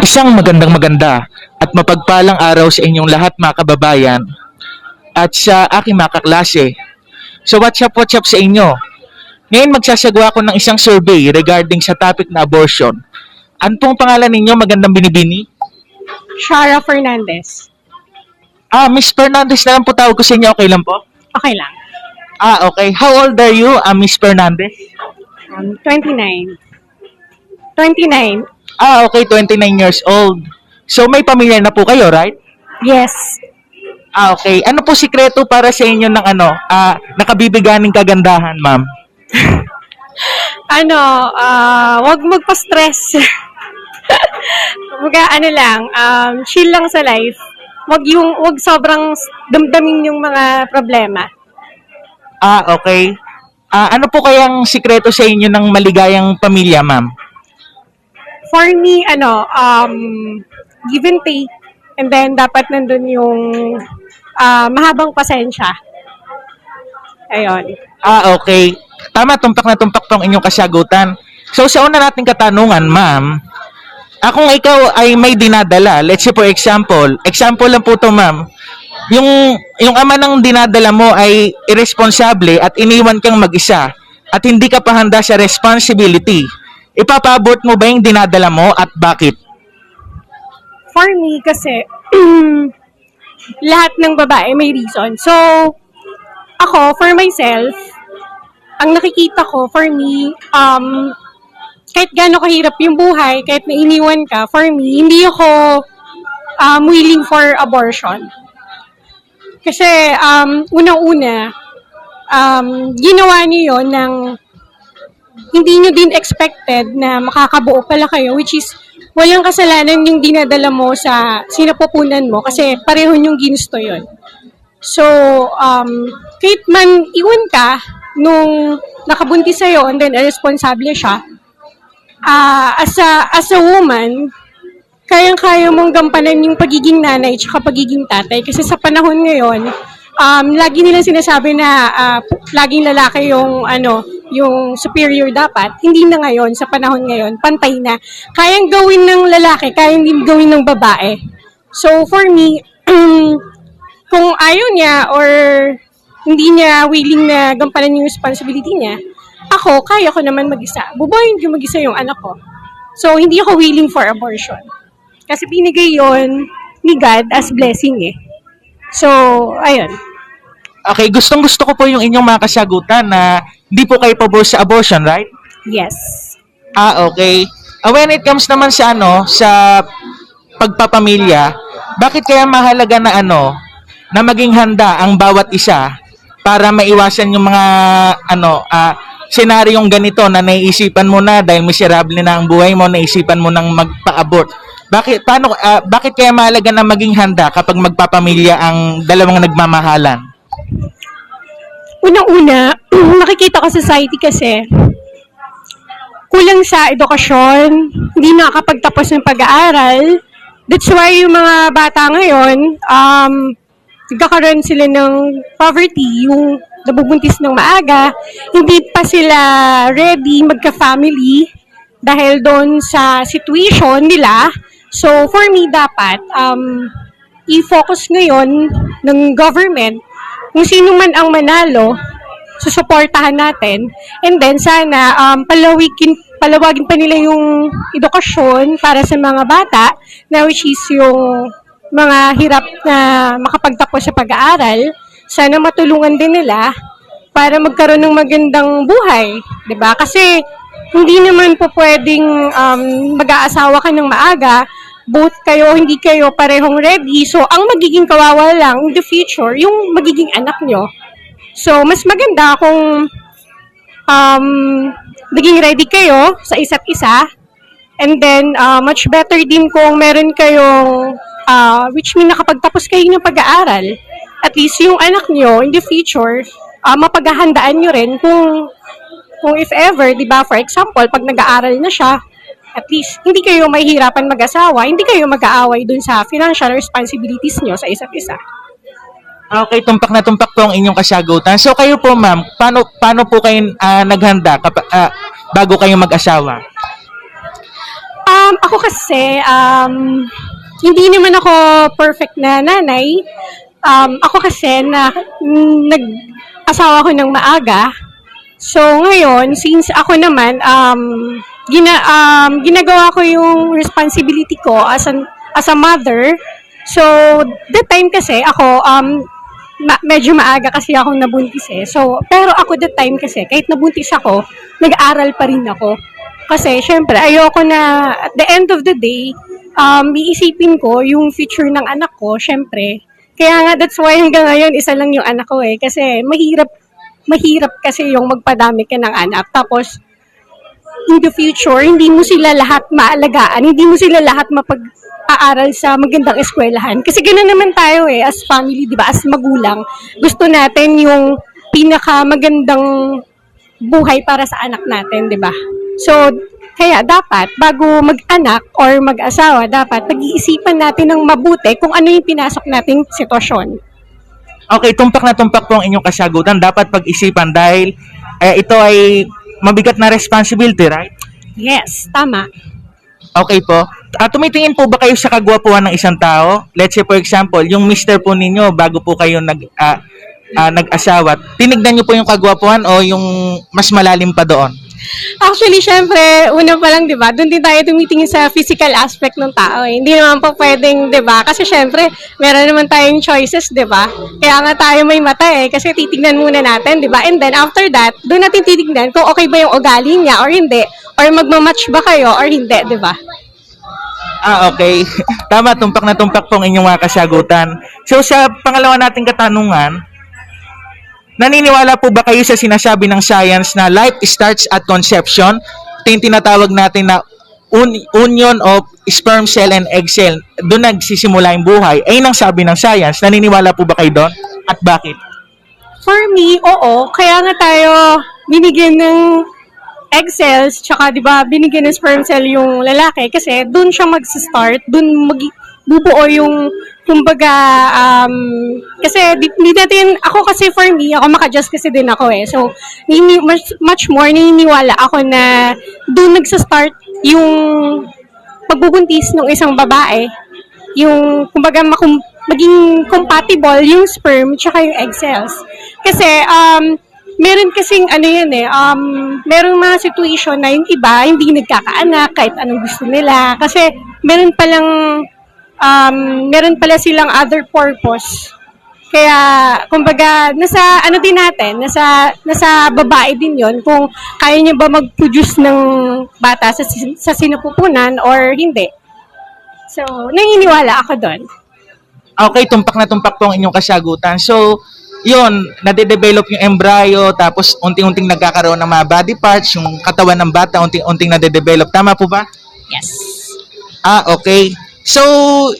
Isang magandang-maganda at mapagpalang araw sa inyong lahat mga kababayan at sa aking mga kaklase. So what's up sa inyo? Ngayon magsasagawa ako ng isang survey regarding sa topic na abortion. Ano pong pangalan ninyo, magandang binibini? Shara Fernandez. Miss Fernandez na lang po tawag ko sa inyo, okay lang po? Okay lang. Okay. How old are you, Miss Fernandez? 29. 29. Okay, 29 years old. So may pamilya na po kayo, right? Yes. Okay. Ano po sikreto para sa inyo ng nakabibiganing kagandahan, ma'am? Wag magpa-stress. Chill lang sa life. Wag sobrang damdamin yung mga problema. Okay. Ano po kayang sikreto sa inyo ng maligayang pamilya, ma'am? For me, give and take. And then, dapat nandun yung mahabang pasensya. Ayun. Okay. Tama, tumpak na tumpak tong inyong kasagutan. So, sa una nating katanungan, ma'am, kung ikaw ay may dinadala, let's say for example lang po to, ma'am, yung ama ng dinadala mo ay irresponsable at iniwan kang mag-isa at hindi ka pa handa sa responsibility. Ipapa-abort mo ba yung dinadala mo at bakit? For me, kasi lahat ng babae may reason. So, ako, for myself, ang nakikita ko, for me, kahit gaano kahirap yung buhay, kahit nainiwan ka, for me, hindi ako willing for abortion. Kasi, unang-una, ginawa niyo yun ng hindi nyo din expected na makakabuo pala kayo, which is walang kasalanan yung dinadala mo sa sinapupunan mo kasi pareho yung ginusto yun. So, kahit man iwan ka nung nakabuntis sa'yo and then irresponsible siya, as a woman, kayang-kaya mong gampanan yung pagiging nanay at pagiging tatay kasi sa panahon ngayon, lagi nilang sinasabi na laging lalaki yung superior dapat. Hindi na ngayon, sa panahon ngayon, pantay na. Kayang gawin ng lalaki, kayang din gawin ng babae. So, for me, kung ayaw niya or hindi niya willing na gampanan yung responsibility niya, ako, kaya ko naman mag-isa. Bubuhayin ko mag-isa yung anak ko. So, hindi ako willing for abortion. Kasi binigay yon ni God as blessing eh. So, ayun. Okay, gustong-gusto ko po yung inyong mga kasagutan na hindi po kayo pabor sa abortion, right? Yes. Okay. When it comes naman sa sa pagpapamilya, bakit kaya mahalaga na na maging handa ang bawat isa para maiwasan yung mga senaryong ganito na naiisipan mo na dahil miserable na ang buhay mo, naisipan mo nang magpa-abort. Bakit kaya mahalaga na maging handa kapag magpapamilya ang dalawang nagmamahalan? Unang-una, nakikita ko sa society kasi kulang sa edukasyon, hindi nakakapagtapos ng pag-aaral. That's why yung mga bata ngayon, nagkakaroon sila ng poverty, yung nabubuntis ng maaga, hindi pa sila ready magka-family dahil doon sa situation nila. So, for me, dapat i-focus ngayon ng government kung sino man ang manalo, susuportahan natin. And then, sana palawagin pa nila yung edukasyon para sa mga bata na which is yung mga hirap na makapagtapos sa pag-aaral. Sana matulungan din nila para magkaroon ng magandang buhay. 'Di ba? Kasi hindi naman po pwedeng mag-aasawa ka ng maaga, both kayo, hindi kayo parehong ready. So, ang magiging kawawa lang in the future, yung magiging anak nyo. So, mas maganda kung maging ready kayo sa isa't isa. And then, much better din kung meron kayong, which mean nakapagtapos kayo ng pag-aaral. At least yung anak nyo in the future, mapaghahandaan nyo rin kung if ever, di ba, for example, pag nag-aaral na siya, at least, hindi kayo mahihirapan mag-asawa, hindi kayo mag-aaway dun sa financial responsibilities nyo sa isa't isa. Okay, tumpak na tumpak po ang inyong kasagutan. So kayo po, ma'am, paano po kayo naghanda bago kayo mag-asawa? Ako kasi, hindi naman ako perfect na nanay. Ako kasi nag-asawa ko ng maaga. So ngayon, since ako naman, ginagawa ko yung responsibility ko as a mother. So, that time kasi ako, medyo maaga kasi akong nabuntis eh. So, pero ako that time kasi, kahit nabuntis ako, nag-aaral pa rin ako. Kasi, syempre, ayoko na, at the end of the day, iisipin ko yung future ng anak ko, syempre. Kaya nga, that's why hanggang ngayon, isa lang yung anak ko eh. Kasi, mahirap kasi yung magpadami ka ng anak. Tapos, in the future, hindi mo sila lahat maalagaan, hindi mo sila lahat mapag-aaral sa magandang eskwelahan. Kasi ganoon naman tayo eh, as family, di ba, as magulang. Gusto natin yung pinakamagandang buhay para sa anak natin, di ba? So, kaya dapat, bago mag-anak or mag-asawa, dapat pag-iisipan natin ng mabuti kung ano yung pinasok nating sitwasyon. Okay, tumpak na tumpak po ang inyong kasagutan. Dapat pag-isipan dahil ito ay mabigat na responsibility, right? Yes, tama. Okay po. Tumitingin po ba kayo sa kagwapuhan ng isang tao? Let's say for example, yung mister po ninyo bago po kayo nag-asawa, tinignan niyo po yung kagwapuhan o yung mas malalim pa doon? Actually, syempre, una pa lang, di ba, doon din tayo tumitingin sa physical aspect ng tao. Eh. Hindi naman po pwedeng, di ba, kasi syempre, meron naman tayong choices, di ba? Kaya nga tayo may mata eh, kasi titignan muna natin, di ba? And then after that, doon natin titignan kung okay ba yung ugali niya or hindi, or magmamatch ba kayo or hindi, di ba? Okay. Tama, tumpak na tumpak po ang inyong mga kasagutan. So sa pangalawa nating katanungan, naniniwala po ba kayo sa sinasabi ng science na life starts at conception? Ito yung tinatawag natin na union of sperm cell and egg cell. Doon nagsisimula yung buhay. Ayun ang sabi ng science. Naniniwala po ba kayo doon? At bakit? For me, oo. Kaya nga tayo binigyan ng egg cells, tsaka di ba binigyan ng sperm cell yung lalaki kasi doon siya mag-start, doon bubuo yung kumbaga, kasi di natin, ako kasi for me, ako maka-adjust kasi din ako eh. So, much more naniniwala ako na doon nagsa-start yung pagbubuntis ng isang babae. Yung, kumbaga, maging compatible yung sperm tsaka yung egg cells. Kasi, meron kasing ano yan eh, merong mga situation na yung iba hindi nagkakaanak kahit anong gusto nila. Kasi, meron pala silang other purpose. Kaya, kumbaga, nasa, ano din natin, nasa babae din yon kung kaya niya ba mag-produce ng bata sa sinapupunan or hindi. So, naniniwala ako doon. Okay, tumpak na tumpak po ang inyong kasagutan. So, yun, nade-develop yung embryo, tapos unting-unting nagkakaroon ng mga body parts, yung katawan ng bata, unting-unting nade-develop. Tama po ba? Yes. Okay. So,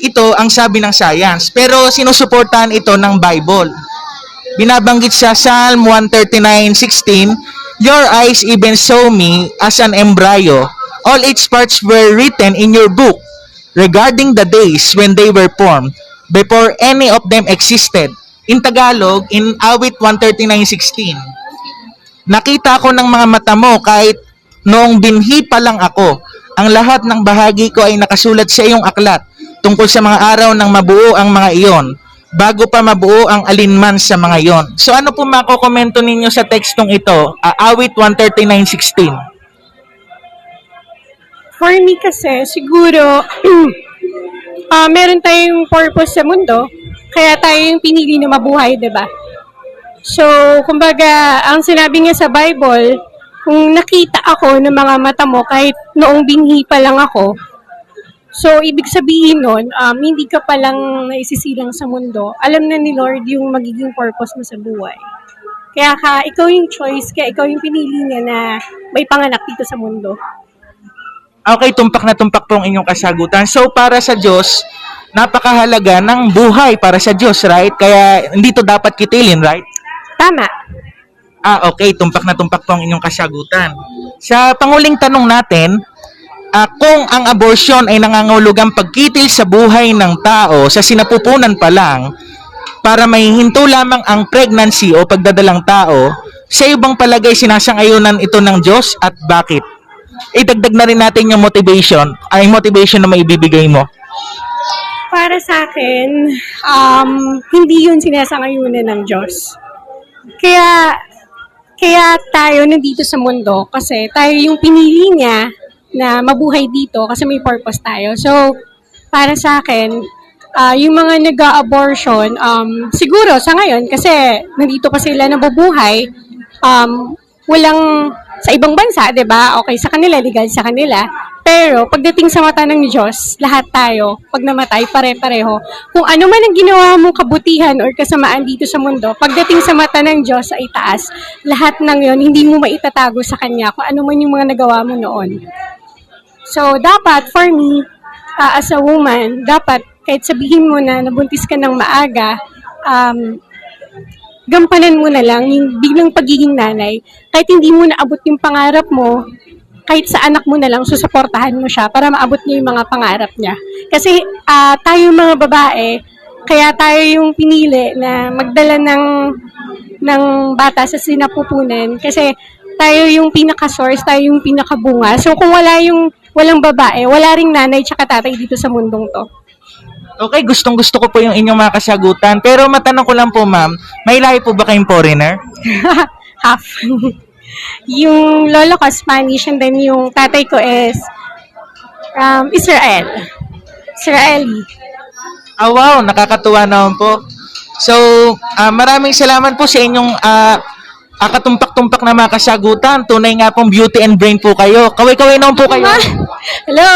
ito ang sabi ng science. Pero sinusuportahan ito ng Bible. Binabanggit sa Psalm 139:16, "Your eyes even saw me as an embryo. All its parts were written in your book regarding the days when they were formed, before any of them existed." In Tagalog, in Awit 139:16, "Nakita ko ng mga mata mo kahit noong binhi pa lang ako. Ang lahat ng bahagi ko ay nakasulat sa iyong aklat tungkol sa mga araw ng mabuo ang mga iyon, bago pa mabuo ang alinman sa mga iyon." So ano po makokomento ninyo sa tekstong ito? Awit 139:16. For me kasi, siguro, meron tayong purpose sa mundo, kaya tayo yung pinili na mabuhay, di ba? So, kumbaga, ang sinabi nga sa Bible, kung nakita ako ng mga mata mo kahit noong binhi pa lang ako, so ibig sabihin nun, hindi ka palang naisisilang sa mundo. Alam na ni Lord yung magiging purpose mo sa buhay. Kaya ikaw yung choice, kaya ikaw yung pinili niya na may panganak dito sa mundo. Okay, tumpak na tumpak po ang inyong kasagutan. So, para sa Diyos, napakahalaga ng buhay para sa Diyos, right? Kaya hindi to dapat kitilin, right? Tama. Okay, tumpak na tumpak po ang inyong kasagutan. Sa panguling tanong natin, kung ang abortion ay nangangahulugang pagkitil sa buhay ng tao sa sinapupunan pa lang para mahihinto lamang ang pregnancy o pagdadalang tao, sa ibang palagay sinasang-ayunan ito ng Diyos at bakit? idagdag na rin natin yung motivation, ay motivation na maibibigay mo. Para sa akin, hindi yun sinasangayunan ng Diyos. Kaya tayo nandito sa mundo kasi tayo yung pinili niya na mabuhay dito kasi may purpose tayo. So, para sa akin, yung mga nag-abortion, siguro sa ngayon kasi nandito pa sila nabubuhay, walang sa ibang bansa, 'di ba? Okay sa kanila, legal sa kanila. Pero pagdating sa mata ng Diyos, lahat tayo, pag namatay, pare-pareho. Kung ano man ang ginawa mong kabutihan or kasamaan dito sa mundo, pagdating sa mata ng Diyos ay taas. Lahat ng yon hindi mo maitatago sa Kanya kung ano man yung mga nagawa mo noon. So, dapat, for me, as a woman, dapat, kahit sabihin mo na nabuntis ka ng maaga, gampanan mo na lang yung biglang pagiging nanay. Kahit hindi mo naabot yung pangarap mo, kahit sa anak mo na lang, susuportahan mo siya para maabot niya yung mga pangarap niya. Kasi tayo mga babae, kaya tayo yung pinili na magdala ng bata sa sinapupunan. Kasi tayo yung pinaka-source, tayo yung pinaka-bunga. So kung walang babae, wala ring nanay tsaka tatay dito sa mundong to. Okay, gustong-gusto ko po yung inyong mga kasagutan. Pero matanong ko lang po, ma'am, may lahi po ba kayong foreigner? Half. Yung lolo ko Spanish and then yung tatay ko is Israeli. Wow, nakakatuwa naman po. So, maraming salamat po sa inyong katumpak-tumpak na mga kasagutan. Tunay nga pong beauty and brain po kayo. Kaway-kaway naman po kayo. Hello!